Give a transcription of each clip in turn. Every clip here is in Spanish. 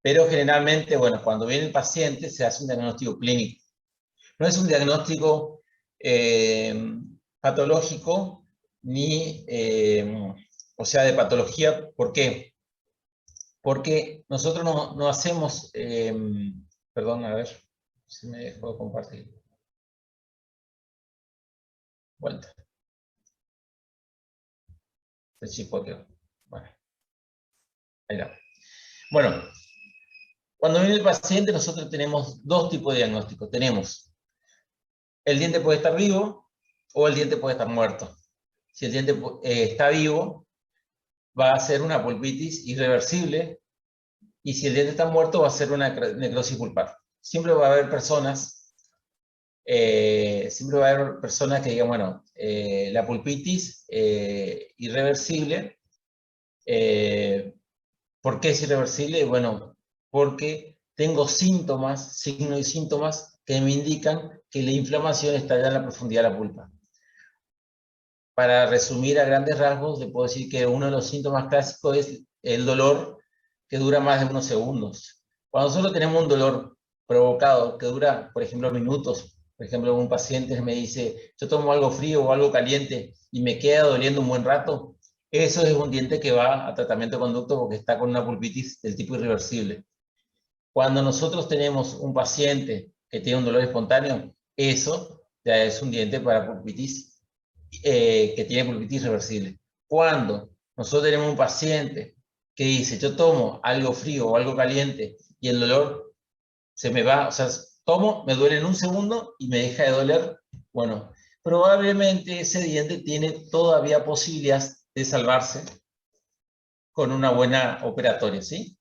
Pero generalmente, bueno, cuando viene el paciente se hace un diagnóstico clínico. No es un diagnóstico patológico ni, o sea, de patología. ¿Por qué? Porque nosotros no hacemos, perdón, a ver si me dejo compartir. Vuelta. El chipotle. Bueno, ahí va. Bueno, cuando viene el paciente nosotros tenemos dos tipos de diagnóstico. Tenemos, el diente puede estar vivo o el diente puede estar muerto. Si el diente está vivo, va a ser una pulpitis irreversible, y si el diente está muerto va a ser una necrosis pulpar. Siempre va a haber personas que digan, bueno, la pulpitis irreversible, ¿por qué es irreversible? Bueno, porque tengo síntomas, signos y síntomas que me indican que la inflamación está ya en la profundidad de la pulpa. Para resumir a grandes rasgos, le puedo decir que uno de los síntomas clásicos es el dolor que dura más de unos segundos. Cuando nosotros tenemos un dolor provocado que dura, por ejemplo, minutos, por ejemplo, un paciente me dice, yo tomo algo frío o algo caliente y me queda doliendo un buen rato, eso es un diente que va a tratamiento de conducto porque está con una pulpitis del tipo irreversible. Cuando nosotros tenemos un paciente que tiene un dolor espontáneo, eso ya es un diente para pulpitis, que tiene pulpitis reversible. Cuando nosotros tenemos un paciente que dice, yo tomo algo frío o algo caliente y el dolor se me va, o sea, tomo, me duele en un segundo y me deja de doler, bueno, probablemente ese diente tiene todavía posibilidades de salvarse con una buena operatoria, ¿sí?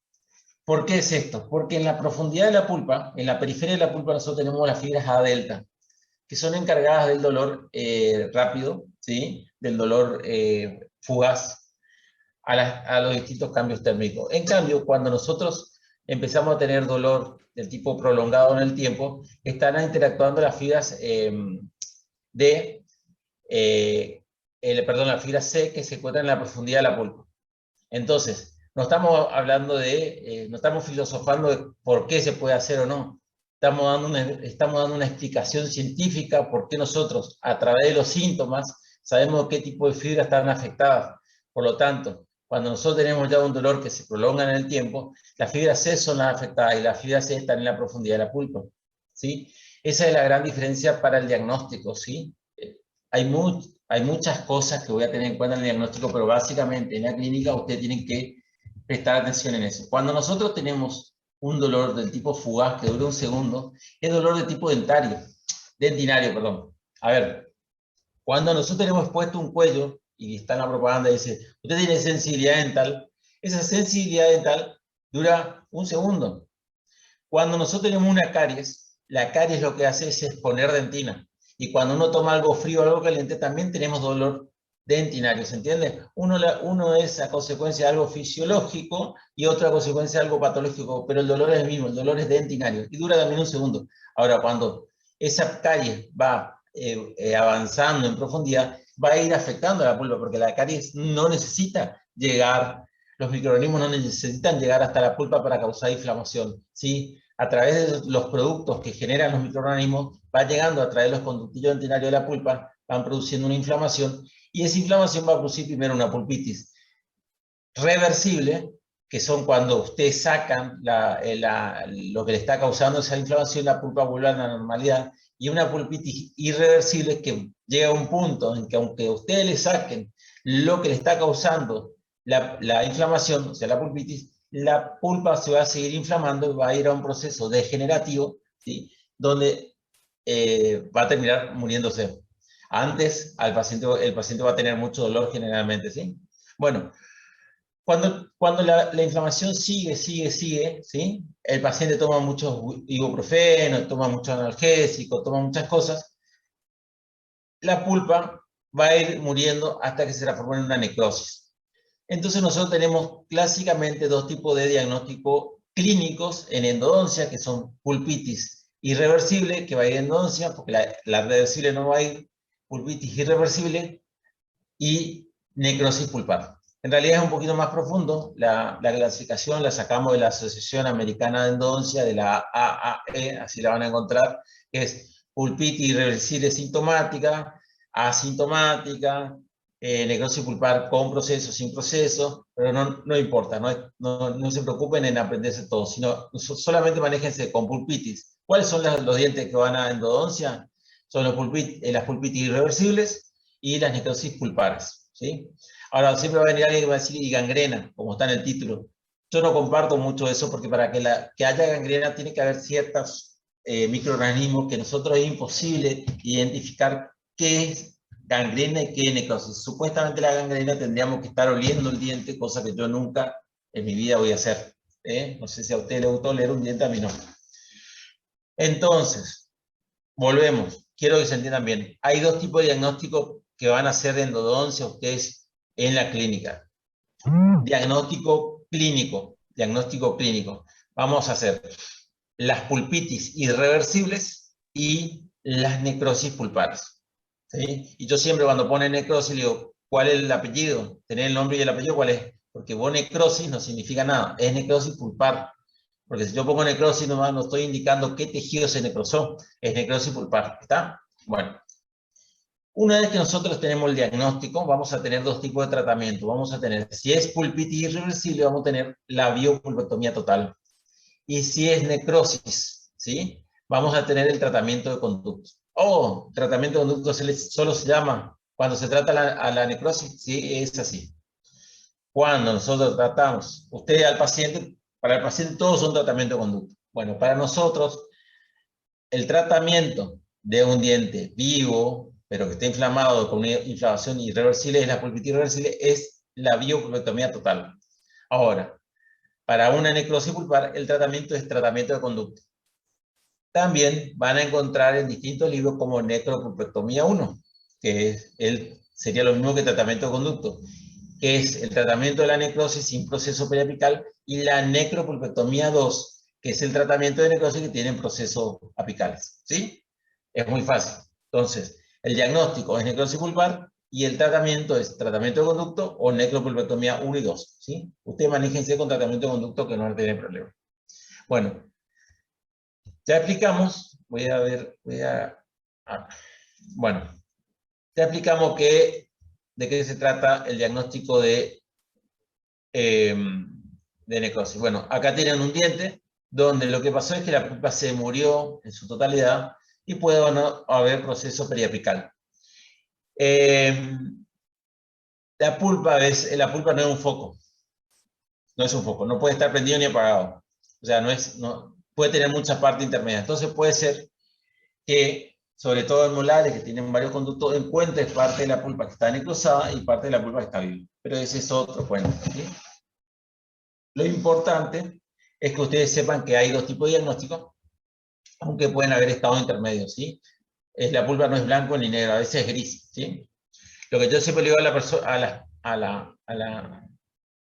¿Por qué es esto? Porque en la profundidad de la pulpa, en la periferia de la pulpa, nosotros tenemos las fibras A delta, que son encargadas del dolor rápido, ¿sí? Del dolor fugaz a los distintos cambios térmicos. En cambio, cuando nosotros empezamos a tener dolor del tipo prolongado en el tiempo, están interactuando las fibras las fibras C que se encuentran en la profundidad de la pulpa. Entonces, no estamos hablando no estamos filosofando de por qué se puede hacer o no. Estamos dando una explicación científica por qué nosotros, a través de los síntomas, sabemos qué tipo de fibras están afectadas. Por lo tanto, cuando nosotros tenemos ya un dolor que se prolonga en el tiempo, las fibras C son las afectadas y las fibras C están en la profundidad de la pulpa, ¿sí? Esa es la gran diferencia para el diagnóstico, ¿sí? Hay muchas cosas que voy a tener en cuenta en el diagnóstico, pero básicamente en la clínica ustedes tienen que prestar atención en eso. Cuando nosotros tenemos un dolor del tipo fugaz que dura un segundo, es dolor de tipo dentinario, perdón. A ver, cuando nosotros tenemos expuesto un cuello, y está en la propaganda, dice, usted tiene sensibilidad dental, esa sensibilidad dental dura un segundo. Cuando nosotros tenemos una caries, la caries lo que hace es exponer dentina. Y cuando uno toma algo frío o algo caliente, también tenemos dolor dentinario, ¿se entiende? Uno es a consecuencia de algo fisiológico y otra a consecuencia de algo patológico, pero el dolor es el mismo, el dolor es dentinario y dura también un segundo. Ahora, cuando esa caries va avanzando en profundidad, va a ir afectando a la pulpa, porque la caries no necesita llegar, los microorganismos no necesitan llegar hasta la pulpa para causar inflamación, ¿sí? A través de los productos que generan los microorganismos, va llegando a través de los conductillos dentinarios de la pulpa, van produciendo una inflamación, y esa inflamación va a producir primero una pulpitis reversible, que son cuando ustedes sacan lo que le está causando esa inflamación, la pulpa vuelve a la normalidad, y una pulpitis irreversible que llega a un punto en que aunque ustedes le saquen lo que le está causando la inflamación, o sea, la pulpitis, la pulpa se va a seguir inflamando y va a ir a un proceso degenerativo, ¿sí? Donde va a terminar muriéndose. Antes, el paciente va a tener mucho dolor generalmente, ¿sí? Bueno, cuando la inflamación sigue, ¿sí? El paciente toma muchos ibuprofeno, toma mucho analgésico, toma muchas cosas, la pulpa va a ir muriendo hasta que se transforma en una necrosis. Entonces nosotros tenemos clásicamente dos tipos de diagnóstico clínicos en endodoncia, que son pulpitis irreversible, que va a ir en endodoncia, porque la reversible no va a ir, pulpitis irreversible y necrosis pulpar. En realidad es un poquito más profundo. La clasificación la sacamos de la Asociación Americana de Endodoncia, de la AAE, así la van a encontrar, que es pulpitis irreversible sintomática, asintomática, necrosis pulpar con proceso, sin proceso, pero no importa, no se preocupen en aprenderse todo, sino solamente manéjense con pulpitis. ¿Cuáles son los dientes que van a endodoncia? Son las pulpitis irreversibles y las necrosis pulpares, ¿sí? Ahora, siempre va a venir alguien que va a decir, y gangrena, como está en el título. Yo no comparto mucho eso, porque para que haya gangrena tiene que haber ciertos microorganismos que nosotros es imposible identificar qué es gangrena y qué es necrosis. Supuestamente la gangrena tendríamos que estar oliendo el diente, cosa que yo nunca en mi vida voy a hacer. No sé si a usted le gustó leer un diente, a mí no. Entonces, volvemos. Quiero que se entiendan bien. Hay dos tipos de diagnóstico que van a hacer de endodoncia ustedes en la clínica. Diagnóstico clínico. Diagnóstico clínico. Vamos a hacer las pulpitis irreversibles y las necrosis pulpares. ¿Sí? Y yo siempre cuando pone necrosis le digo, ¿cuál es el apellido? ¿Tener el nombre y el apellido cuál es? Porque vos necrosis no significa nada, es necrosis pulpar. Porque si yo pongo necrosis nomás no estoy indicando qué tejido se necrosó, es necrosis pulpar, ¿está? Bueno, una vez que nosotros tenemos el diagnóstico, vamos a tener dos tipos de tratamiento. Vamos a tener, si es pulpitis irreversible, vamos a tener la biopulpectomía total. Y si es necrosis, ¿sí? Vamos a tener el tratamiento de conducto. Tratamiento de conducto solo se llama cuando se trata a la necrosis, sí, es así. Cuando nosotros tratamos, usted al paciente, para el paciente todos son tratamiento de conducto. Bueno, para nosotros, el tratamiento de un diente vivo, pero que esté inflamado con una inflamación irreversible, es la pulpitis irreversible, es la biopulpectomía total. Ahora, para una necrosis pulpar, el tratamiento es tratamiento de conducto. También van a encontrar en distintos libros como necropulpectomía 1, que sería lo mismo que tratamiento de conducto, que es el tratamiento de la necrosis sin proceso periapical, y la necropulpectomía 2, que es el tratamiento de necrosis que tienen procesos apicales. ¿Sí? Es muy fácil. Entonces, el diagnóstico es necrosis pulpar y el tratamiento es tratamiento de conducto o necropulpectomía 1 y 2. ¿Sí? Usted manéjense con tratamiento de conducto que no va a tener problema. Bueno, ya explicamos, bueno, ya explicamos de qué se trata el diagnóstico de necrosis. Bueno, acá tienen un diente donde lo que pasó es que la pulpa se murió en su totalidad y puede o no haber proceso periapical. La pulpa no es un foco, no es un foco, no puede estar prendido ni apagado. O sea, puede tener muchas partes intermedias. Entonces puede ser que, sobre todo en molares que tienen varios conductos, encuentres parte de la pulpa que está necrosada y parte de la pulpa que está viva. Pero ese es otro cuento. ¿Sí? Lo importante es que ustedes sepan que hay dos tipos de diagnóstico, aunque pueden haber estados intermedios. ¿Sí? La pulpa no es blanco ni negro, a veces es gris. ¿Sí? Lo que yo siempre le digo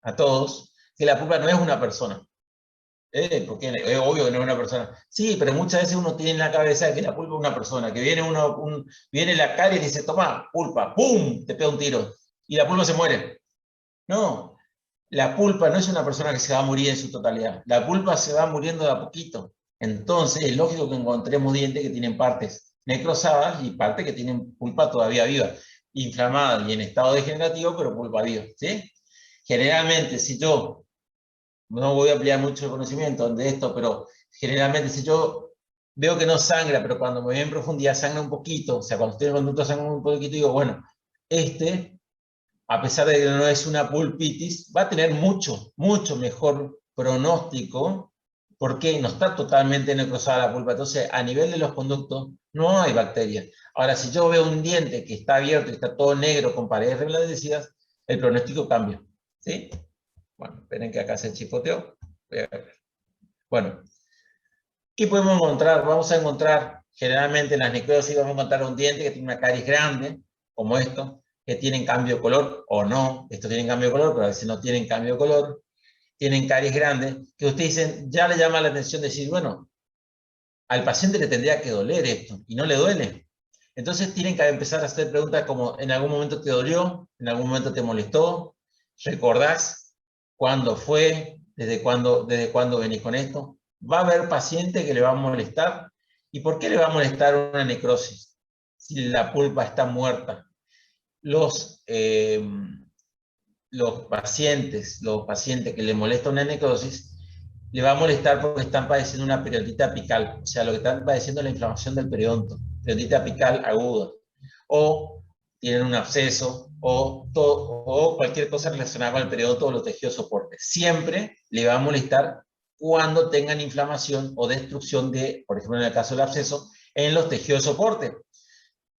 a todos, que la pulpa no es una persona. Porque es obvio que no es una persona. Sí, pero muchas veces uno tiene en la cabeza que la pulpa es una persona, que viene la caries y dice, toma, pulpa, ¡pum!, te pega un tiro. Y la pulpa se muere. No, la pulpa no es una persona que se va a morir en su totalidad. La pulpa se va muriendo de a poquito. Entonces es lógico que encontremos dientes que tienen partes necrosadas y partes que tienen pulpa todavía viva, inflamada y en estado degenerativo, pero pulpa viva. ¿Sí? Generalmente, si yo no voy a ampliar mucho el conocimiento de esto, pero generalmente si yo veo que no sangra, pero cuando me voy en profundidad sangra un poquito, o sea, cuando estoy en el conducto sangra un poquito, digo, bueno, a pesar de que no es una pulpitis, va a tener mucho mejor pronóstico, porque no está totalmente necrosada la pulpa. Entonces, a nivel de los conductos, no hay bacterias. Ahora, si yo veo un diente que está abierto y está todo negro con paredes reblandecidas, el pronóstico cambia. ¿Sí? Bueno, esperen que acá se chipoteó. Bueno, ¿qué podemos encontrar? Vamos a encontrar, generalmente en las necrosis, vamos a encontrar un diente que tiene una caries grande, como esto, que tienen cambio de color o no. Estos tienen cambio de color, pero a veces no tienen cambio de color. Tienen caries grandes, que ustedes dicen, ya le llama la atención decir, bueno, al paciente le tendría que doler esto, y no le duele. Entonces tienen que empezar a hacer preguntas como, ¿en algún momento te dolió? ¿En algún momento te molestó? ¿Recordás cuándo fue? ¿Desde cuándo venís con esto? Va a haber paciente que le va a molestar. ¿Y por qué le va a molestar una necrosis si la pulpa está muerta? Los pacientes que le molesta una necrosis, le va a molestar porque están padeciendo una periodontitis apical, o sea, lo que están padeciendo es la inflamación del periodonto, periodontitis apical aguda, o tienen un absceso, o cualquier cosa relacionada con el periodonto o los tejidos soportes. Siempre le va a molestar cuando tengan inflamación o destrucción de, por ejemplo, en el caso del absceso, en los tejidos de soporte.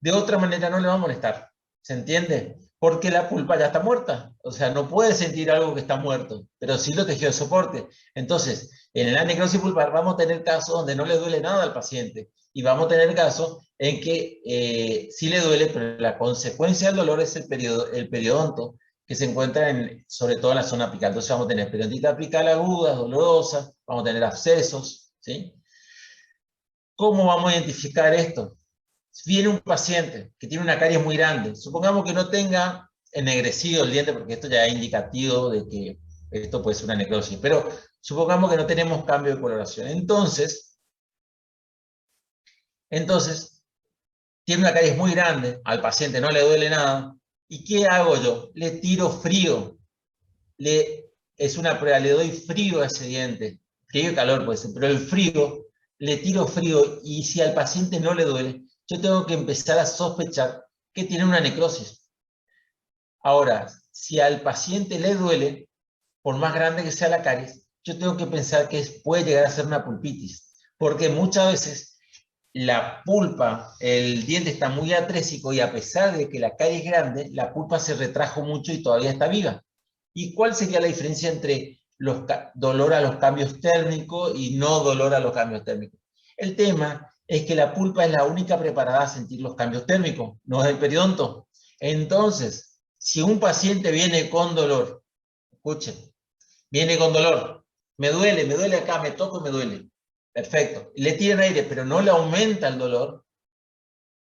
De otra manera no le va a molestar. ¿Se entiende? Porque la pulpa ya está muerta. O sea, no puede sentir algo que está muerto, pero sí lo tejido de soporte. Entonces, en la necrosis pulpar vamos a tener casos donde no le duele nada al paciente. Y vamos a tener casos en que sí le duele, pero la consecuencia del dolor es el periodonto, que se encuentra sobre todo en la zona apical. Entonces vamos a tener periodontitis apical aguda, dolorosa, vamos a tener abscesos, ¿sí? ¿Cómo vamos a identificar esto? Viene un paciente que tiene una caries muy grande, supongamos que no tenga ennegrecido el diente, porque esto ya es indicativo de que esto puede ser una necrosis, pero supongamos que no tenemos cambio de coloración. Entonces tiene una caries muy grande, al paciente no le duele nada, ¿y qué hago yo? Le tiro frío, es una prueba, le doy frío a ese diente, frío y calor puede ser, pero el frío, le tiro frío, y si al paciente no le duele, yo tengo que empezar a sospechar que tiene una necrosis. Ahora, si al paciente le duele, por más grande que sea la caries, yo tengo que pensar que puede llegar a ser una pulpitis, porque muchas veces la pulpa, el diente está muy atrésico y a pesar de que la caries es grande, la pulpa se retrajo mucho y todavía está viva. ¿Y cuál sería la diferencia entre dolor a los cambios térmicos y no dolor a los cambios térmicos? El tema es que la pulpa es la única preparada a sentir los cambios térmicos, no es el periodonto. Entonces, si un paciente viene con dolor, escuchen, viene con dolor, me duele acá, me toco y me duele. Perfecto. Le tiran aire, pero no le aumenta el dolor,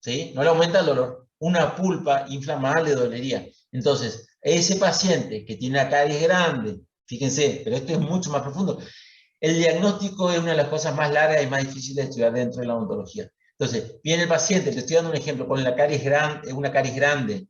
¿sí? No le aumenta el dolor. Una pulpa inflamada le dolería. Entonces, ese paciente que tiene una caries grande, fíjense, pero esto es mucho más profundo, el diagnóstico es una de las cosas más largas y más difíciles de estudiar dentro de la odontología. Entonces, viene el paciente, le estoy dando un ejemplo, con la caries grande, una caries grande,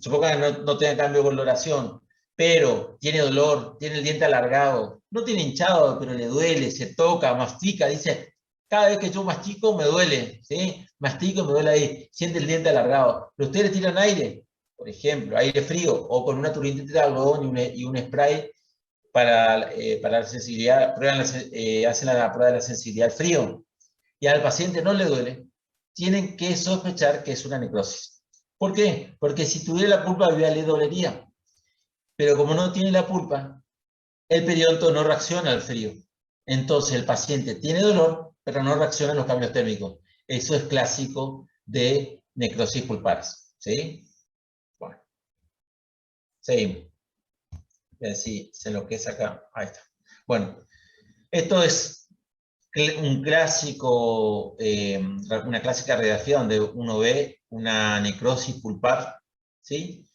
supongo que no tenga cambio de coloración, pero tiene dolor, tiene el diente alargado, no tiene hinchado, pero le duele, se toca, mastica, dice, cada vez que yo mastico me duele, ¿sí? Mastico y me duele ahí, siente el diente alargado. Pero ustedes tiran aire, por ejemplo, aire frío, o con una turbineta de algodón y un spray para la sensibilidad, hacen la prueba de la sensibilidad al frío, y al paciente no le duele, tienen que sospechar que es una necrosis. ¿Por qué? Porque si tuviera la pulpa viva le dolería, pero como no tiene la pulpa, el periodonto no reacciona al frío. Entonces el paciente tiene dolor, pero no reacciona a los cambios térmicos. Eso es clásico de necrosis pulpares. ¿Sí? Bueno, seguimos. Sí, se enloquece acá. Ahí está. Bueno, esto es un clásico, una clásica radiografía donde uno ve una necrosis pulpar, ¿sí?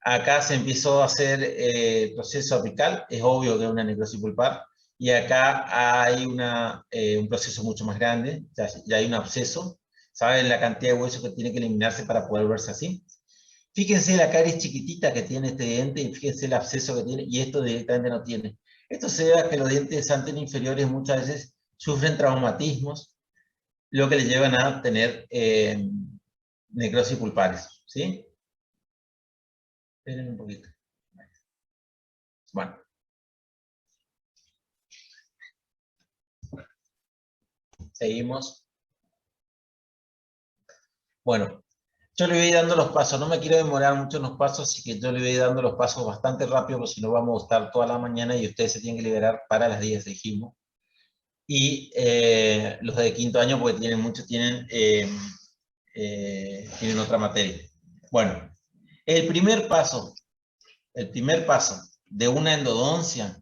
Acá se empezó a hacer el proceso apical, es obvio que es una necrosis pulpar, y acá hay un proceso mucho más grande, ya hay un absceso, ¿saben la cantidad de hueso que tiene que eliminarse para poder verse así? Fíjense la caries chiquitita que tiene este diente y fíjense el absceso que tiene, y esto directamente no tiene. Esto se debe a que los dientes anteriores muchas veces sufren traumatismos, lo que les llevan a tener necrosis pulpares, ¿sí? Esperen un poquito. Bueno. Seguimos. Bueno, yo le voy dando los pasos, no me quiero demorar mucho en los pasos, así que yo le voy dando los pasos bastante rápido, porque si no vamos a estar toda la mañana y ustedes se tienen que liberar para las 10, dijimos. Y los de quinto año, porque tienen otra materia. Bueno, el primer paso de una endodoncia,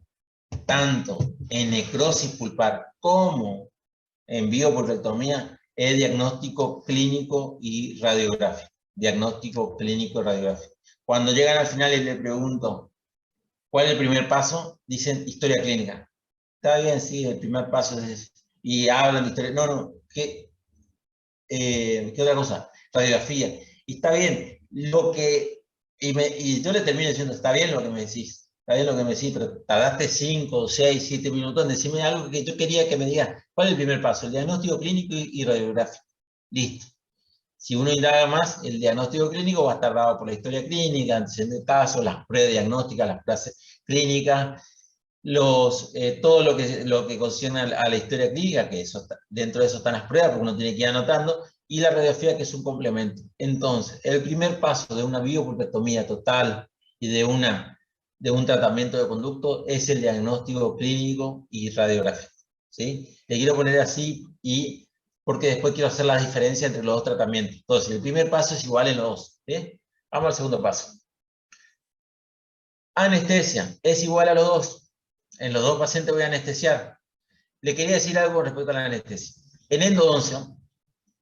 tanto en necrosis pulpar como en biopulpectomía, es diagnóstico clínico y radiográfico. Diagnóstico clínico y radiográfico. cuando llegan al final y le pregunto, ¿cuál es el primer paso? Dicen historia clínica. Está bien, sí, el primer paso es... Y hablan de historia... No, ¿qué otra cosa? Radiografía. Y está bien, lo que... Y yo le termino diciendo, está bien lo que me decís, está bien lo que me decís, pero tardaste 5, 6, 7 minutos en decirme algo que yo quería que me diga, ¿cuál es el primer paso? El diagnóstico clínico y radiográfico. Listo. Si uno indaga más, el diagnóstico clínico va a estar dado por la historia clínica, antecedentes de casos, las pruebas diagnósticas, las pruebas clínicas, todo lo que concierne a la historia clínica, que eso dentro de eso están las pruebas, porque uno tiene que ir anotando, y la radiografía, que es un complemento. Entonces, el primer paso de una biopulpectomía total y de un tratamiento de conducto es el diagnóstico clínico y radiográfico. ¿Sí? Le quiero poner así porque después quiero hacer la diferencia entre los dos tratamientos. Entonces, el primer paso es igual en los dos. ¿Sí? Vamos al segundo paso. Anestesia, es igual a los dos. En los dos pacientes voy a anestesiar. Le quería decir algo respecto a la anestesia. En endodoncia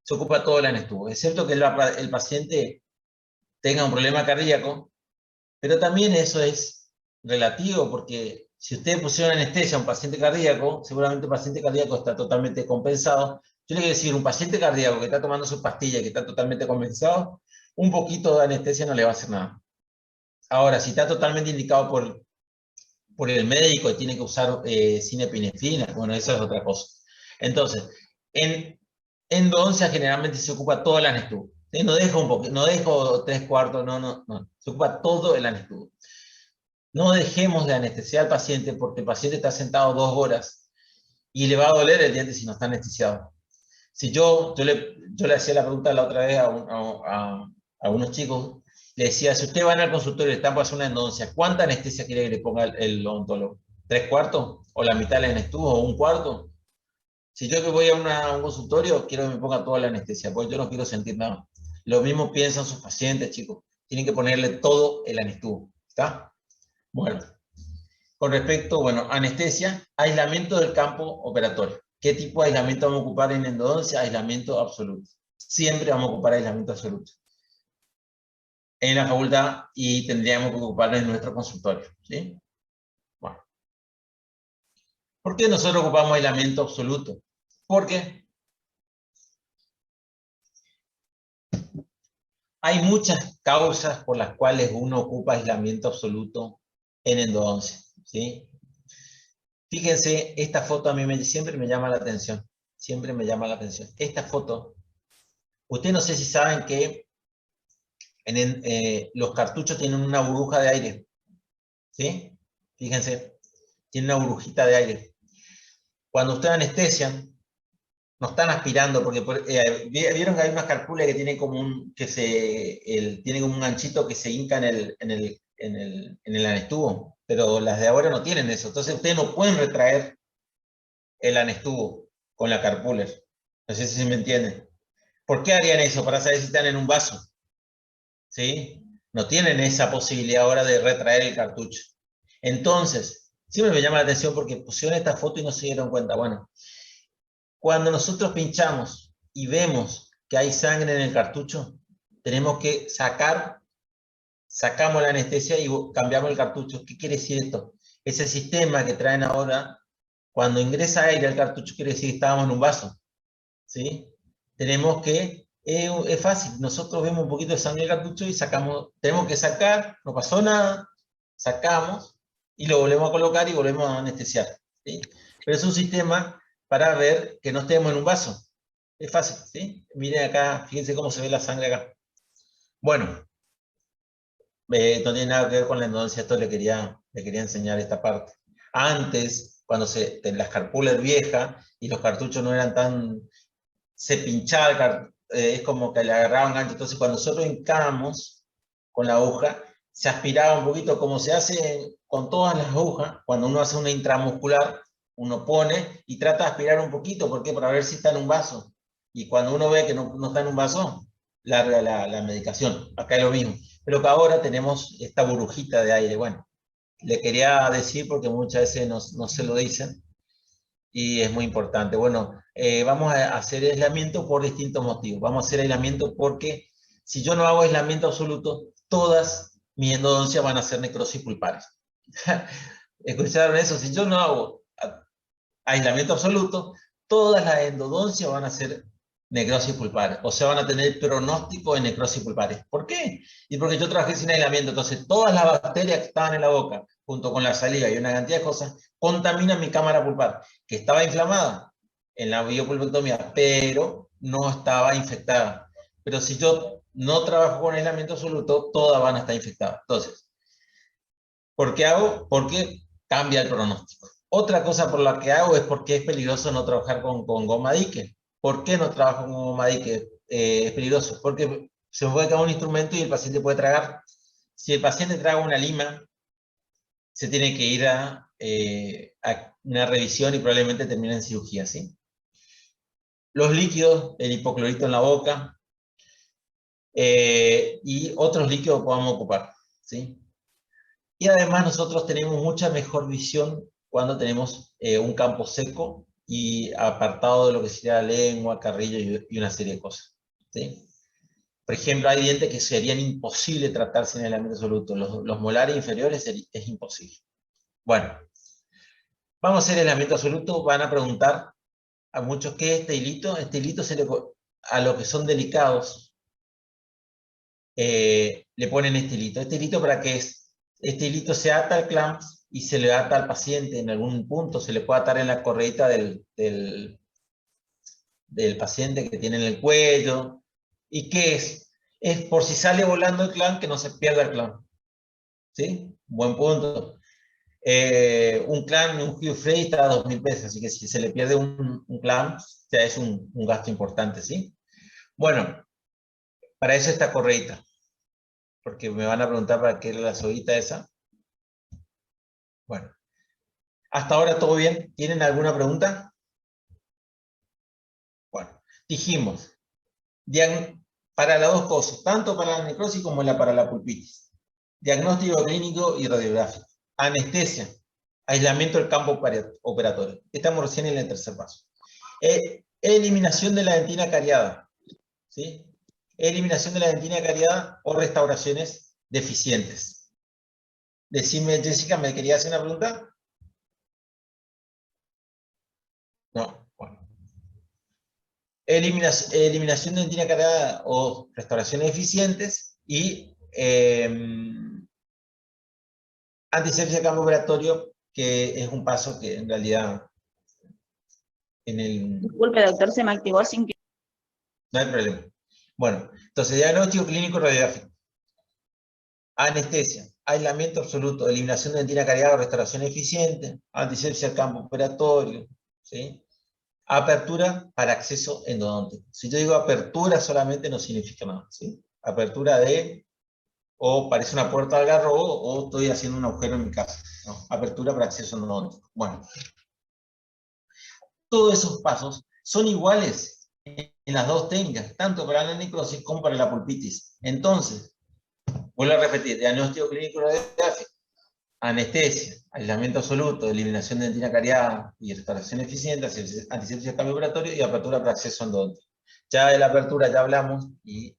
se ocupa todo el anestuvo, excepto que el paciente tenga un problema cardíaco, pero también eso es relativo, porque si ustedes pusieron anestesia a un paciente cardíaco, seguramente el paciente cardíaco está totalmente compensado. Yo le quiero decir, un paciente cardíaco que está tomando su pastilla y que está totalmente compensado, un poquito de anestesia no le va a hacer nada. Ahora, si está totalmente indicado por el médico y tiene que usar sinepinefrina, bueno, eso es otra cosa. Entonces, en endodoncia generalmente se ocupa todo el anestuvo. ¿Sí? No dejo 3/4, no. Se ocupa todo el anestuvo. No dejemos de anestesiar al paciente porque el paciente está sentado 2 horas y le va a doler el diente si no está anestesiado. Si yo le hacía la pregunta la otra vez a unos chicos, le decía, si usted va al consultorio y está para hacer una endodoncia, ¿cuánta anestesia quiere que le ponga el odontólogo? ¿3/4? ¿O la mitad del anestuvo? ¿O 1/4? Si yo que voy a un consultorio, quiero que me ponga toda la anestesia, porque yo no quiero sentir nada. Lo mismo piensan sus pacientes, chicos. Tienen que ponerle todo el anestuvo. ¿Está? Bueno, con respecto, anestesia, aislamiento del campo operatorio. ¿Qué tipo de aislamiento vamos a ocupar en endodoncia? Aislamiento absoluto. Siempre vamos a ocupar aislamiento absoluto en la facultad y tendríamos que ocuparlo en nuestro consultorio. ¿Sí? Bueno. ¿Por qué nosotros ocupamos aislamiento absoluto? Porque hay muchas causas por las cuales uno ocupa aislamiento absoluto en endodoncia. ¿Sí? Fíjense, esta foto a mí siempre me llama la atención. Siempre me llama la atención. Esta foto, ustedes no sé si saben que los cartuchos tienen una burbuja de aire. ¿Sí? Fíjense, tiene una burbujita de aire. Cuando ustedes anestesian, no están aspirando, porque vieron que hay unas carpulas que tienen como tienen como un ganchito que se hinca en el anestuvo, pero las de ahora no tienen eso. Entonces ustedes no pueden retraer el anestuvo con la carpuler. No sé si me entienden. ¿Por qué harían eso? Para saber si están en un vaso. ¿Sí? No tienen esa posibilidad ahora de retraer el cartucho. Entonces, siempre me llama la atención porque pusieron esta foto y no se dieron cuenta. Bueno, cuando nosotros pinchamos y vemos que hay sangre en el cartucho, tenemos que sacamos la anestesia y cambiamos el cartucho. ¿Qué quiere decir esto? Ese sistema que traen ahora, cuando ingresa aire al cartucho, quiere decir que estábamos en un vaso. ¿Sí? Tenemos que, es fácil, nosotros vemos un poquito de sangre en el cartucho y sacamos, tenemos que sacar, no pasó nada, sacamos y lo volvemos a colocar y volvemos a anestesiar. ¿Sí? Pero es un sistema para ver que no estemos en un vaso. Es fácil, ¿sí? Miren acá, fíjense cómo se ve la sangre acá. Bueno, no tiene nada que ver con la endodoncia, esto le quería enseñar esta parte. Antes, cuando las carpulas viejas y los cartuchos no eran tan... se pinchaba, es como que le agarraban gancho. Entonces, cuando nosotros hincábamos con la aguja, se aspiraba un poquito, como se hace con todas las agujas. Cuando uno hace una intramuscular, uno pone y trata de aspirar un poquito. ¿Por qué? Para ver si está en un vaso. Y cuando uno ve que no está en un vaso, larga la medicación. Acá es lo mismo. Pero que ahora tenemos esta burbujita de aire. Bueno, le quería decir porque muchas veces no se lo dicen. Y es muy importante. Bueno, vamos a hacer aislamiento por distintos motivos. Vamos a hacer aislamiento porque si yo no hago aislamiento absoluto, todas mi endodoncia van a ser necrosis pulpares. ¿Escucharon eso? Si yo no hago aislamiento absoluto, todas las endodoncias van a ser necrosis pulpares, o sea, van a tener pronóstico de necrosis pulpares. ¿Por qué? Y porque yo trabajé sin aislamiento, entonces todas las bacterias que estaban en la boca, junto con la saliva y una cantidad de cosas, contaminan mi cámara pulpar, que estaba inflamada en la biopulvectomía, pero no estaba infectada. Pero si yo no trabajo con aislamiento absoluto, todas van a estar infectadas. Entonces, ¿por qué hago? Porque cambia el pronóstico. Otra cosa por la que hago es porque es peligroso no trabajar con goma dique. ¿Por qué no trabajo con goma dique? Es peligroso porque se me puede caer un instrumento y el paciente puede tragar. Si el paciente traga una lima, se tiene que ir a una revisión y probablemente termine en cirugía, ¿sí? Los líquidos, el hipoclorito en la boca y otros líquidos que podamos ocupar, ¿sí? Y además nosotros tenemos mucha mejor visión cuando tenemos un campo seco y apartado de lo que sería lengua, carrillo y una serie de cosas, ¿sí? Por ejemplo, hay dientes que serían imposible tratar sin aislamiento absoluto. Los molares inferiores es imposible. Bueno, vamos a hacer aislamiento absoluto. Van a preguntar a muchos qué es este hilito. Este hilito a los que son delicados le ponen este hilito. ¿Este hilito para qué es? Este hilito se ata al clamps y se le ata al paciente en algún punto, se le puede atar en la correita del paciente que tiene en el cuello. ¿Y qué es? Es por si sale volando el clamp, que no se pierda el clamp. ¿Sí? Buen punto. Un clamp, un Hugh Frey está a 2.000 pesos, así que si se le pierde un clamp, ya es un gasto importante, ¿sí? Bueno, para eso está correita. Porque me van a preguntar para qué era la soguita esa. Bueno, hasta ahora todo bien. ¿Tienen alguna pregunta? Bueno, dijimos, para las dos cosas, tanto para la necrosis como para la pulpitis. Diagnóstico clínico y radiográfico. Anestesia. Aislamiento del campo operatorio. Estamos recién en el tercer paso. Eliminación de la dentina cariada. ¿Sí? Eliminación de la dentina cariada o restauraciones deficientes. Decime, Jessica, ¿me quería hacer una pregunta? No, bueno. Eliminación de dentina cariada o restauraciones eficientes y antisepsia de campo operatorio, que es un paso que en realidad Disculpe, doctor, se me activó sin que... No hay problema. Bueno, entonces diagnóstico clínico radiográfico. Anestesia, aislamiento absoluto, eliminación de dentina cariada o restauración eficiente, antisepsia del campo operatorio, ¿sí? Apertura para acceso endodóntico. Si yo digo apertura solamente no significa nada, ¿sí? Apertura o parece una puerta de algarrobo, o estoy haciendo un agujero en mi casa. No, apertura para acceso endodóntico. Bueno, todos esos pasos son iguales en las dos técnicas, tanto para la necrosis como para la pulpitis. Entonces, vuelvo a repetir, diagnóstico clínico radiográfico, anestesia, aislamiento absoluto, eliminación de dentina cariada y restauración eficiente, antisepsia de cambio operatorio y apertura para acceso endodóntico. Ya de la apertura ya hablamos y,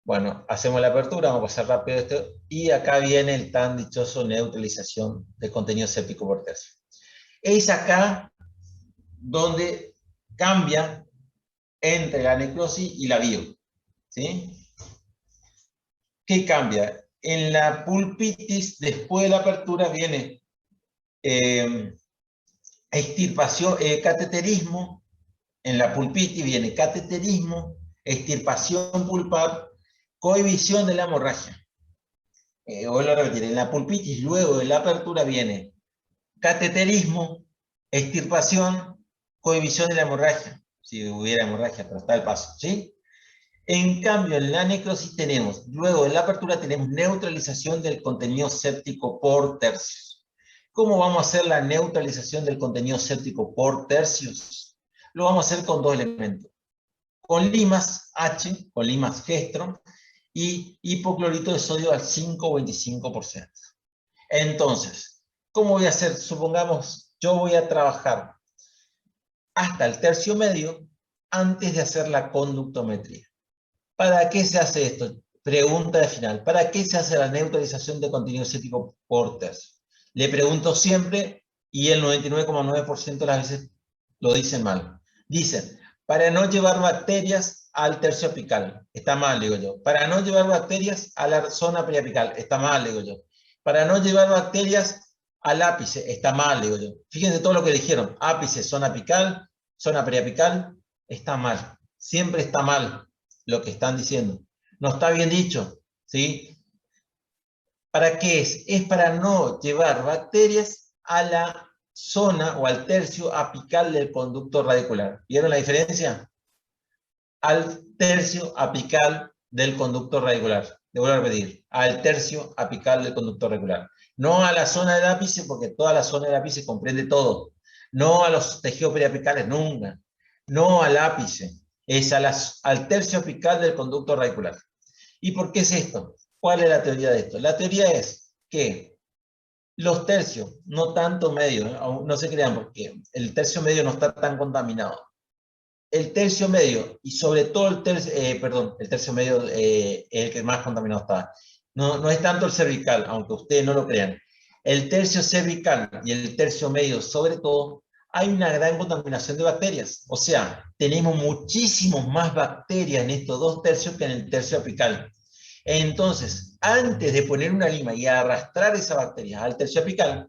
bueno, hacemos la apertura, vamos a pasar rápido esto, y acá viene el tan dichoso neutralización de contenido séptico por tercio. Es acá donde cambia entre la necrosis y la bio, ¿sí? ¿Qué cambia? En la pulpitis, después de la apertura, viene extirpación, cateterismo. En la pulpitis viene cateterismo, extirpación pulpar, cohibición de la hemorragia. Vuelvo a repetir, en la pulpitis, luego de la apertura, viene cateterismo, extirpación, cohibición de la hemorragia. Si hubiera hemorragia, pero está el paso, ¿sí? En cambio, en la necrosis tenemos, luego de la apertura, tenemos neutralización del contenido séptico por tercios. ¿Cómo vamos a hacer la neutralización del contenido séptico por tercios? Lo vamos a hacer con dos elementos. Con limas H, con limas Gestron, y hipoclorito de sodio al 5 o 25%. Entonces, ¿cómo voy a hacer? Supongamos, yo voy a trabajar hasta el tercio medio antes de hacer la conductometría. ¿Para qué se hace esto? Pregunta de final. ¿Para qué se hace la neutralización de contenido cético por tercio? Le pregunto siempre y el 99,9% de las veces lo dicen mal. Dicen, para no llevar bacterias al tercio apical. Está mal, digo yo. Para no llevar bacterias a la zona periapical. Está mal, digo yo. Para no llevar bacterias al ápice. Está mal, digo yo. Fíjense todo lo que dijeron. Ápice, zona apical, zona periapical. Está mal. Siempre está mal lo que están diciendo. No está bien dicho, ¿sí? ¿Para qué es? Es para no llevar bacterias a la zona o al tercio apical del conducto radicular. ¿Vieron la diferencia? Al tercio apical del conducto radicular. Le vuelvo a repetir, al tercio apical del conducto radicular. No a la zona del ápice, porque toda la zona del ápice comprende todo. No a los tejidos periapicales, nunca. No al ápice, es al tercio apical del conducto radicular. ¿Y por qué es esto? ¿Cuál es la teoría de esto? La teoría es que los tercios, no tanto medio, no se crean porque el tercio medio no está tan contaminado. El tercio medio, y sobre todo el tercio medio es el que más contaminado está. No es tanto el cervical, aunque ustedes no lo crean. El tercio cervical y el tercio medio, sobre todo, hay una gran contaminación de bacterias. O sea, tenemos muchísimas más bacterias en estos dos tercios que en el tercio apical. Entonces, antes de poner una lima y arrastrar esa bacteria al tercio apical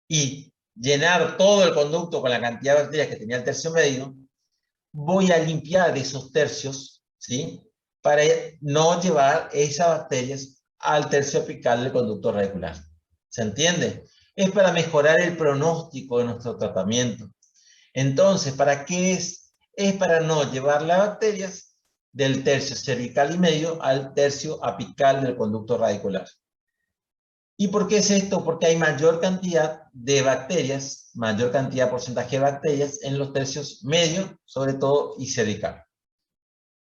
y llenar todo el conducto con la cantidad de bacterias que tenía el tercio medio, voy a limpiar esos tercios, ¿sí? Para no llevar esas bacterias al tercio apical del conducto radicular. ¿Se entiende? Es para mejorar el pronóstico de nuestro tratamiento. Entonces, ¿para qué es? Es para no llevar las bacterias del tercio cervical y medio al tercio apical del conducto radicular. ¿Y por qué es esto? Porque hay mayor cantidad de bacterias, mayor cantidad de porcentaje de bacterias en los tercios medio, sobre todo, y cervical.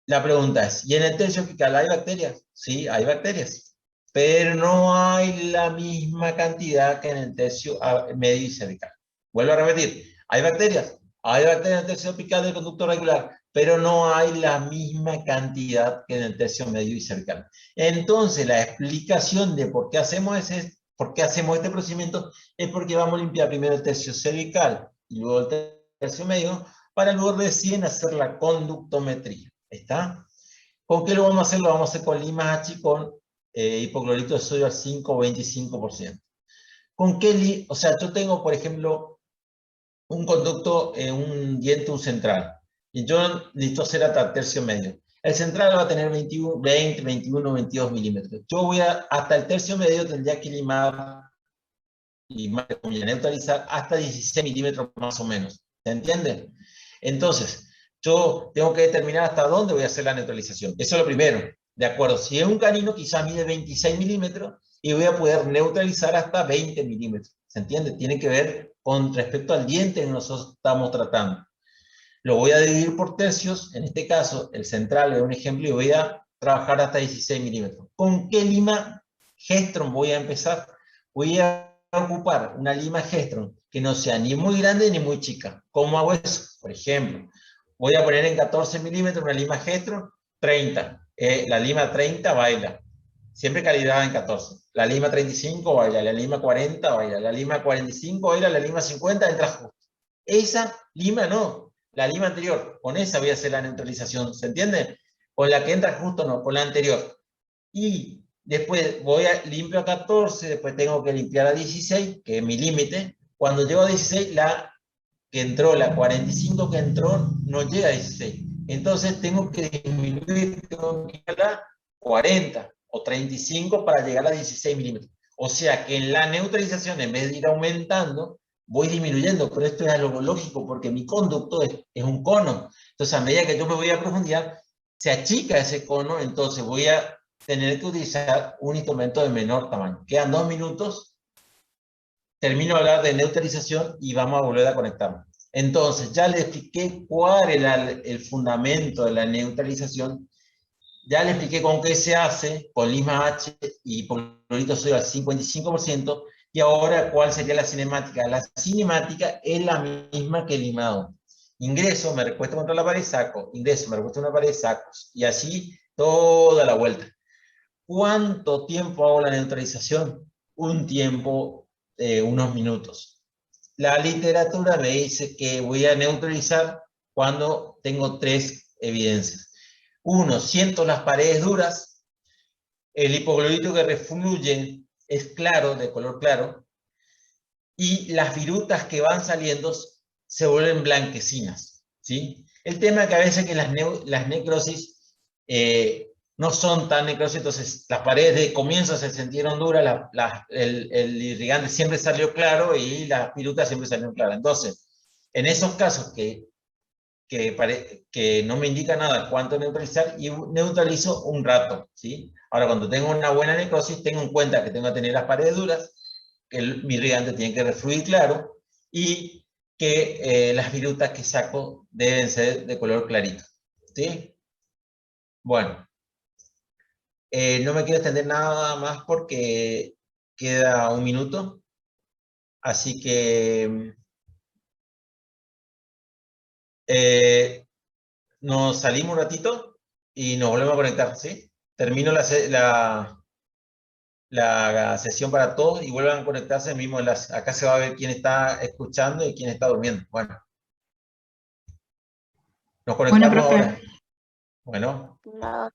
La pregunta es, ¿y en el tercio apical hay bacterias? Sí, hay bacterias, pero no hay la misma cantidad que en el tercio medio y cervical. Vuelvo a repetir, ¿hay bacterias? Hay bacterias en el tercio apical del conducto radicular, pero no hay la misma cantidad que en el tercio medio y cervical. Entonces, la explicación de por qué hacemos este procedimiento es porque vamos a limpiar primero el tercio cervical y luego el tercio medio, para luego recién hacer la conductometría. ¿Está? ¿Con qué lo vamos a hacer? Lo vamos a hacer con limas H con hipoclorito de sodio al 5 o 25%. ¿Con qué? O sea, yo tengo, por ejemplo, un conducto, un diente, un central. Y yo necesito hacer hasta tercio medio. El central va a tener 20, 21, 22 milímetros. Yo voy hasta el tercio medio tendría que limar y neutralizar hasta 16 milímetros más o menos. ¿Se entiende? Entonces, yo tengo que determinar hasta dónde voy a hacer la neutralización. Eso es lo primero. De acuerdo, si es un canino, quizás mide 26 milímetros y voy a poder neutralizar hasta 20 milímetros. ¿Se entiende? Tiene que ver con respecto al diente que nosotros estamos tratando. Lo voy a dividir por tercios. En este caso, el central es un ejemplo y voy a trabajar hasta 16 milímetros. ¿Con qué lima Gestron voy a empezar? Voy a ocupar una lima Gestron que no sea ni muy grande ni muy chica. ¿Cómo hago eso? Por ejemplo, voy a poner en 14 milímetros una lima Gestron 30. La lima 30 baila. Siempre calidad en 14. La lima 35 baila, la lima 40 baila, la lima 45 baila, la lima 50 entra justo. Esa lima no, la lima anterior. Con esa voy a hacer la neutralización, ¿se entiende? Con la que entra justo no, con la anterior. Y después voy a limpio a 14, después tengo que limpiar a 16, que es mi límite. Cuando llego a 16, la que entró, la 45 que entró, no llega a 16. Entonces tengo que disminuir, tengo que ir a la 40 o 35 para llegar a 16 milímetros. O sea que en la neutralización, en vez de ir aumentando, voy disminuyendo, pero esto es algo lógico porque mi conducto es un cono. Entonces, a medida que yo me voy a profundidad, se achica ese cono, entonces voy a tener que utilizar un instrumento de menor tamaño. Quedan 2 minutos, termino de hablar de neutralización y vamos a volver a conectarnos. Entonces, ya le expliqué cuál era el fundamento de la neutralización, ya le expliqué con qué se hace, con lima H y hipoclorito sodio al 55%, y ahora cuál sería la cinemática. La cinemática es la misma que el limado. Ingreso, me recuesto contra la pared, saco. Ingreso, me recuesto contra la pared, saco. Y así toda la vuelta. ¿Cuánto tiempo hago la neutralización? Un tiempo, unos minutos. La literatura me dice que voy a neutralizar cuando tengo 3 evidencias. Uno, siento las paredes duras, el hipoclorito que refluye es claro, de color claro, y las virutas que van saliendo se vuelven blanquecinas, ¿sí? El tema es que a veces que las necrosis no son tan necrosis, entonces las paredes de comienzo se sintieron duras, el irrigante siempre salió claro y las virutas siempre salieron claras. Entonces, en esos casos que no me indica nada cuánto neutralizar, y neutralizo un rato, ¿sí? Ahora, cuando tengo una buena necrosis, tengo en cuenta que tengo que tener las paredes duras, que mi irrigante tiene que refluir claro, y que las virutas que saco deben ser de color clarito, ¿sí? Bueno, no me quiero extender nada más porque queda un minuto, así que nos salimos un ratito y nos volvemos a conectar, ¿sí? Termino la sesión para todos y vuelvan a conectarse al mismo enlace. Acá se va a ver quién está escuchando y quién está durmiendo. Bueno, nos Bueno, conectamos profe. ahora. Bueno. No.